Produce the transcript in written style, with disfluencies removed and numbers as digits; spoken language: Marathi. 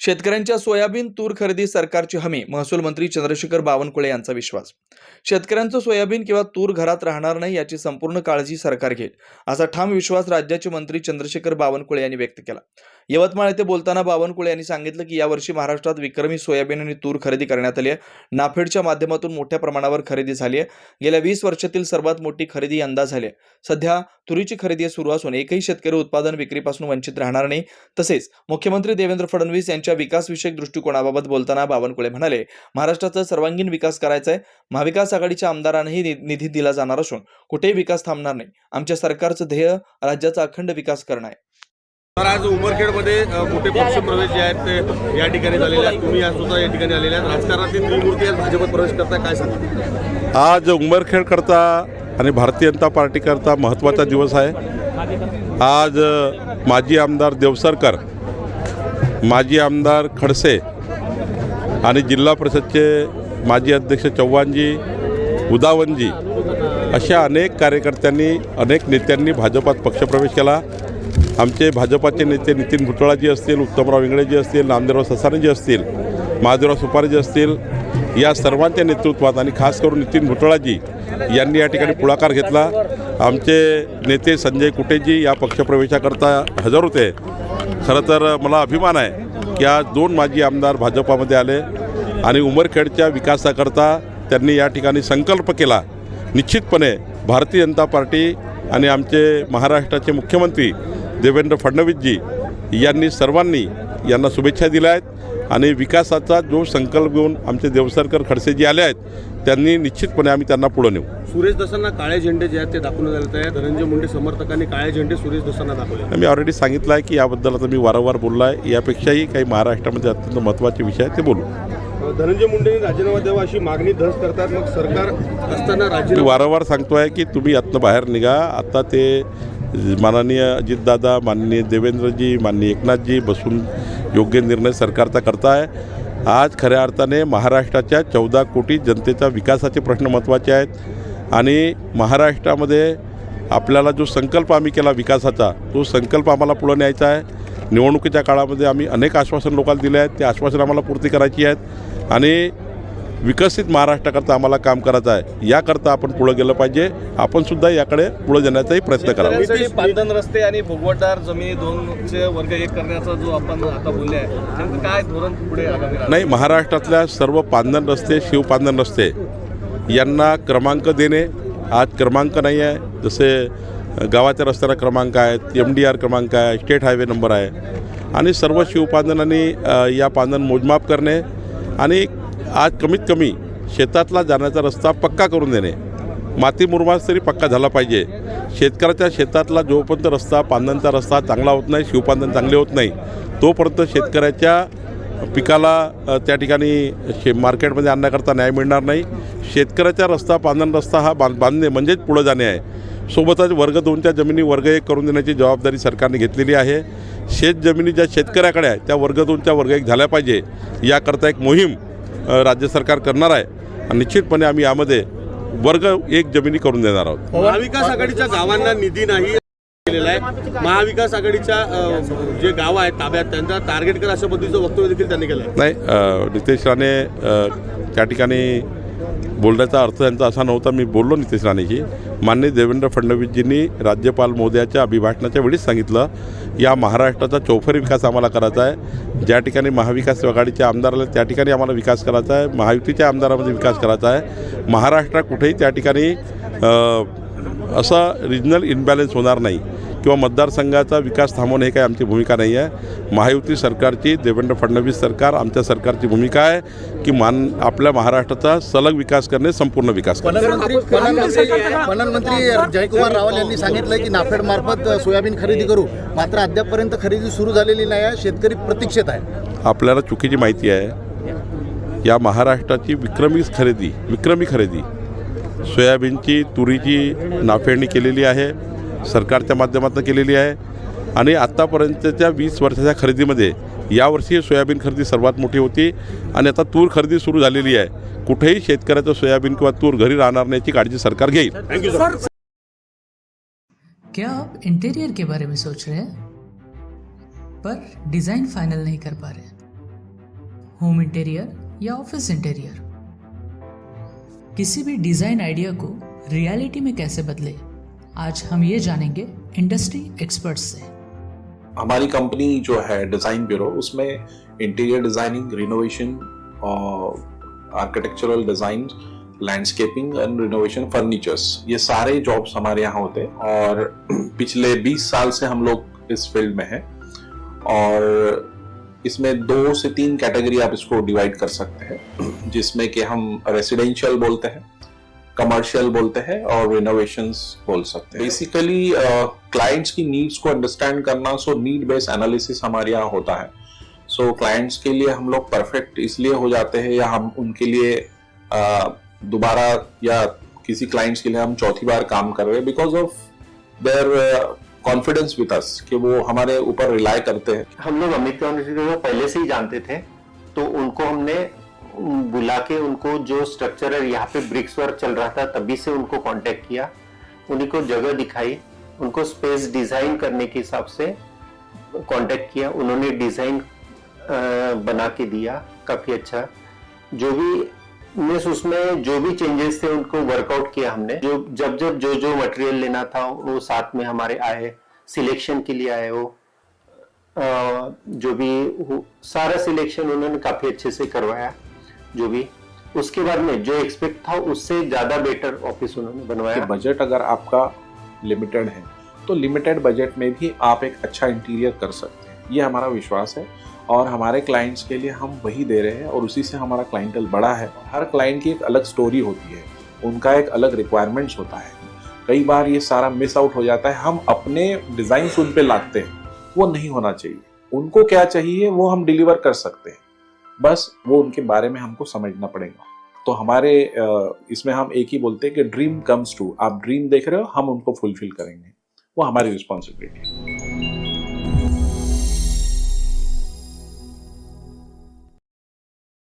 शेतकऱ्यांच्या सोयाबीन तूर खरेदी सरकारची हमी, महसूल मंत्री चंद्रशेखर बावनकुळे यांचा विश्वास. शेतकऱ्यांचं सोयाबीन किंवा तूर घरात राहणार नाही याची संपूर्ण काळजी सरकार घेईल, असा ठाम विश्वास राज्याचे मंत्री चंद्रशेखर बावनकुळे यांनी व्यक्त केला. यवतमाळ येथे बोलताना बावनकुळे यांनी सांगितलं की यावर्षी महाराष्ट्रात विक्रमी सोयाबीन आणि तूर खरेदी करण्यात आली आहे. नाफेडच्या माध्यमातून मोठ्या प्रमाणावर खरेदी झाली आहे. गेल्या 20 वर्षातील सर्वात मोठी खरेदी यंदा झाली आहे. सध्या तुरीची खरेदी सुरू असून एकही शेतकरी उत्पादन विक्रीपासून वंचित राहणार नाही. तसेच मुख्यमंत्री देवेंद्र फडणवीस यांच्या विकासविषयक दृष्टिकोनाबाबत बोलताना बावनकुळे म्हणाले, महाराष्ट्राचा सर्वांगीण विकास करायचा आहे. महाविकास आघाडीच्या आमदारांनाही निधी दिला जाणार असून कुठेही विकास थांबणार नाही. आमच्या सरकारचं ध्येय राज्याचा अखंड विकास करणं आहे. तर आज उमरखेडमध्ये मोठे पक्ष प्रवेश जे आहेत ते या ठिकाणी झालेले आहेत. तुम्ही आज सुद्धा या ठिकाणी आलेले आहेत. राजकारणातील त्रिमूर्ती आज भाजपत प्रवेश करताय, काय सांगा? आज उमरखेड करता आणि भारतीय जनता पार्टी करता महत्त्वाचा दिवस आहे. आज माजी आमदार देवसरकर, माजी आमदार खडसे आणि जिल्हा परिषदचे माजी अध्यक्ष चव्हाणजी, उदावनजी अशा अनेक कार्यकर्त्यांनी, अनेक नेत्यांनी भाजपात पक्षप्रवेश केला. आमचे भाजपाचे नेते नितीन भुतळाजी असतील, उत्तमराव इंगळेजी असतील, नामदेवराव ससानेजी असतील, महादेवराव सुपारीजी असतील, या सर्वांच्या नेतृत्वात आणि खास करून नितीन भुतळाजी यांनी या ठिकाणी पुढाकार घेतला. आमचे नेते संजय कुटेजी या पक्षप्रवेशाकरता हजर होते. खरं तर मला अभिमान आहे की आज 2 माजी आमदार भाजपामध्ये आले आणि उमरखेडच्या विकासाकरता त्यांनी या ठिकाणी संकल्प केला. निश्चितपणे भारतीय जनता पार्टी आणि आमचे महाराष्ट्राचे मुख्यमंत्री देवेंद्र फडणवीसजी यांनी सर्वांनी यांना शुभेच्छा दिल्या आहेत आणि विकासाचा जो संकल्प घेऊन आमचे देवसरकर खडसेजी आले आहेत त्यांनी निश्चितपणे आम्ही त्यांना पुढे नेऊ. सुरेश दसांना काळे झेंडे जे आहेत ते दाखवण्यात आले आहेत. धनंजय मुंडे समर्थकांनी काळे झेंडे सुरेश दसांना दाखवले. मी ऑलरेडी सांगितलं आहे की याबद्दल आता मी वारंवार बोललो आहे. यापेक्षाही काही महाराष्ट्रामध्ये अत्यंत महत्त्वाचे विषय आहेत ते बोलू. धनंजय मुंडेंनी राजीनामा द्यावा अशी मागणी धस करतात. मग सरकार असताना मी राजीनामा वारंवार सांगतो आहे की तुम्ही यातनं बाहेर निघा. आता ते माननीय अजितदादा, माननीय देवेंद्रजी, माननीय एकनाथजी बसून योग्य निर्णय सरकारचा करताय. आज खऱ्या अर्थाने महाराष्ट्राच्या 14 कोटी जनतेचा विकासाचे प्रश्न महत्त्वाचे आहेत आणि महाराष्ट्रामध्ये आपल्याला जो संकल्प आम्ही केला विकासाचा, तो संकल्प आम्हाला पुढे न्यायचा आहे. निवडणुकीच्या काळामध्ये आम्ही अनेक आश्वासन लोकांना दिले आहेत. ते आश्वासन आम्हाला पूर्ती करायची आहेत आणि विकसित महाराष्ट्राकरता आम्हाला काम करायचं आहे. याकरता आपण पुढे गेलं पाहिजे. आपण सुद्धा याकडे पुढे जाण्याचाही प्रयत्न करावा. पांदन रस्ते आणि भोगवटदार जमिनी 2चे वर्ग 1 करण्याचा जो आपण आता बोलले आहे, नेमकं काय धोरण पुढे आगामी? नाही, महाराष्ट्रातल्या सर्व पांदन रस्ते, शिवपांदन रस्ते यांना क्रमांक देणे. आज क्रमांक नाही आहे. जसे गावाच्या रस्त्याला क्रमांक आहेत, MDR क्रमांक आहे, स्टेट हायवे नंबर आहे आणि सर्व शिवपांदनांनी या पांदन मोजमाप करणे आणि आज कमीत कमी शेतातला जाण्याचा रस्ता पक्का करून देणे. माती मुरमास तरी पक्का झाला पाहिजे. शेतकऱ्याच्या शेतातला जोपर्यंत रस्ता, पांदनचा रस्ता चांगला होत नाही, शिवपांदन चांगले होत नाही, तोपर्यंत शेतकऱ्याच्या पिकाला त्या ठिकाणी मार्केटमध्ये आणण्याकरता न्याय मिळणार नाही. शेतकऱ्याचा रस्ता, पांदन रस्ता हा बांधणे म्हणजेच पुढं जाणे आहे. सोबतच वर्ग 2च्या जमिनी वर्ग 1 करून देण्याची जबाबदारी सरकारने घेतलेली आहे. शेत जमिनी ज्या शेतकऱ्याकडे आहे त्या वर्ग 2च्या वर्ग 1 झाल्या पाहिजे. याकरता एक मोहीम राज्य सरकार करणार आहे आणि निश्चितपणे आम्ही यामध्ये वर्ग 1 जमिनी करून देणार आहोत. महाविकास आघाडीच्या गावांना निधी नाही केलेला आहे. महाविकास आघाडीच्या जे गावं आहेत ताब्यात त्यांचा टार्गेट कर अशा पद्धतीचं वक्तव्य देखील त्यांनी केलं आहे. नाही, नितेश राणे त्या ठिकाणी बोलण्याचा अर्थ त्यांचा असा नव्हता. मी बोललो नितेश राणेशी. माननीय देवेंद्र फडणवीसजींनी राज्यपाल महोदयाच्या अभिभाषणाच्या वेळीच सांगितलं, या महाराष्ट्राचा चौफेर विकास आम्हाला करायचा आहे. ज्या ठिकाणी महाविकास आघाडीचे आमदार आले त्या ठिकाणी आम्हाला विकास करायचा आहे. महायुतीच्या आमदारामध्ये विकास करायचा आहे. महाराष्ट्रात कुठेही त्या ठिकाणी असा रिजनल इनबॅलन्स होणार नाही किंवा मतदारसंघाचा विकास थांबवणे हे काही आमची भूमिका नाही आहे. महायुती सरकारची, देवेंद्र फडणवीस सरकार, आमच्या सरकारची भूमिका आहे की आपल्या महाराष्ट्राचा सलग विकास करणे, संपूर्ण विकास करणे. पणन मंत्री जयकुमार रावल यांनी सांगितलं की नाफेड मार्फत सोयाबीन खरेदी करू, मात्र अद्यापपर्यंत खरेदी सुरू झालेली नाही आहे. शेतकरी प्रतीक्षेत आहे. आपल्याला चुकीची माहिती आहे. या महाराष्ट्राची विक्रमी खरेदी सोयाबीनची, तुरीची नाफेडणी केलेली आहे, सरकारच्या माध्यमातून केलेली आहे आणि आत्तापर्यंतच्या 20 वर्षाच्या खरेदीमध्ये यावर्षी सोयाबीन खरेदी सर्वात मोठी होती आणि आता तूर खरेदी सुरू झालेली आहे. कुठेही शेतकऱ्याचं सोयाबीन किंवा तूर घरी राहणार नाही याची काळजी सरकार घेईल. Thank you sir. क्या आप इंटीरियर के बारे में सोच रहे हैं पर डिज़ाइन फाइनल नहीं कर पा रहे हैं? होम इंटीरियर या ऑफिस इंटीरियर, किसी भी डिजाइन आइडिया को रियलिटी में कैसे बदले, आज हम ये जानेंगे इंडस्ट्री एक्सपर्ट्स से। हमारी कंपनी जो है डिज़ाइन ब्यूरो, उसमें interior designing, renovation, architectural design, landscaping end renovation, furnitures, ये सारे जॉब्स हमारे यहाँ होते हैं। और पिछले 20 साल से हम लोग इस फील्ड में हैं। और इसमें 2 से 3 कैटेगरी आप इसको डिवाइड कर सकते हैं, जिसमें कि हम रेसिडेंशियल बोलते हैं, कमर्शियल बोलते हैं और रिनोवेशंस बोल सकते हैं। बेसिकली क्लाइंट्स की नीड्स को अंडरस्टैंड करना, सो नीड बेस्ड एनालिसिस हमारे यहाँ होता है। सो क्लाइंट्स के लिए हम लोग परफेक्ट इसलिए हो जाते हैं, या हम उनके लिए दोबारा, या किसी क्लाइंट्स के लिए हम चौथी बार काम कर रहे हैं because of their confidence with us, कि वो हमारे ऊपर रिलाई करते हैं। हम लोग अमित को पहले से ही जानते थे, तो उनको हमने बुला के उनको जो स्ट्रक्चर है, यहाँ पे ब्रिक्स वर्क चल रहा था, तभी से उनको कांटेक्ट किया, उन्हीं को जगह दिखाई, उनको स्पेस डिजाइन करने के हिसाब से कांटेक्ट किया, उन्होंने डिजाइन बना के दिया काफी अच्छा। जो भी उसमें जो भी चेंजेस थे उनको वर्कआउट किया हमने। जब जो मटेरियल लेना था वो साथ में हमारे आए, सिलेक्शन के लिए आए, वो जो भी सारा सिलेक्शन उन्होंने काफी अच्छे से करवाया। जो भी उसके बाद में जो एक्सपेक्ट था उससे ज्यादा बेटर ऑफिस उन्होंने बनवाया। बजट अगर आपका लिमिटेड है तो लिमिटेड बजट में भी आप एक अच्छा इंटीरियर कर सकते हैं, ये हमारा विश्वास है। और हमारे क्लाइंट्स के लिए हम वही दे रहे हैं और उसी से हमारा क्लाइंटल बड़ा है। हर क्लाइंट की एक अलग स्टोरी होती है, उनका एक अलग रिक्वायरमेंट्स होता है। कई बार ये सारा मिस आउट हो जाता है, हम अपने डिज़ाइन उन पे लाते हैं, वो नहीं होना चाहिए। उनको क्या चाहिए वो हम डिलीवर कर सकते हैं, बस वो उनके बारे में हमको समझना पड़ेगा। तो हमारे इसमें हम एक ही बोलते हैं कि ड्रीम कम्स ट्रू। आप ड्रीम देख रहे हो, हम उनको फुलफिल करेंगे, वो हमारी रिस्पॉन्सिबिलिटी है।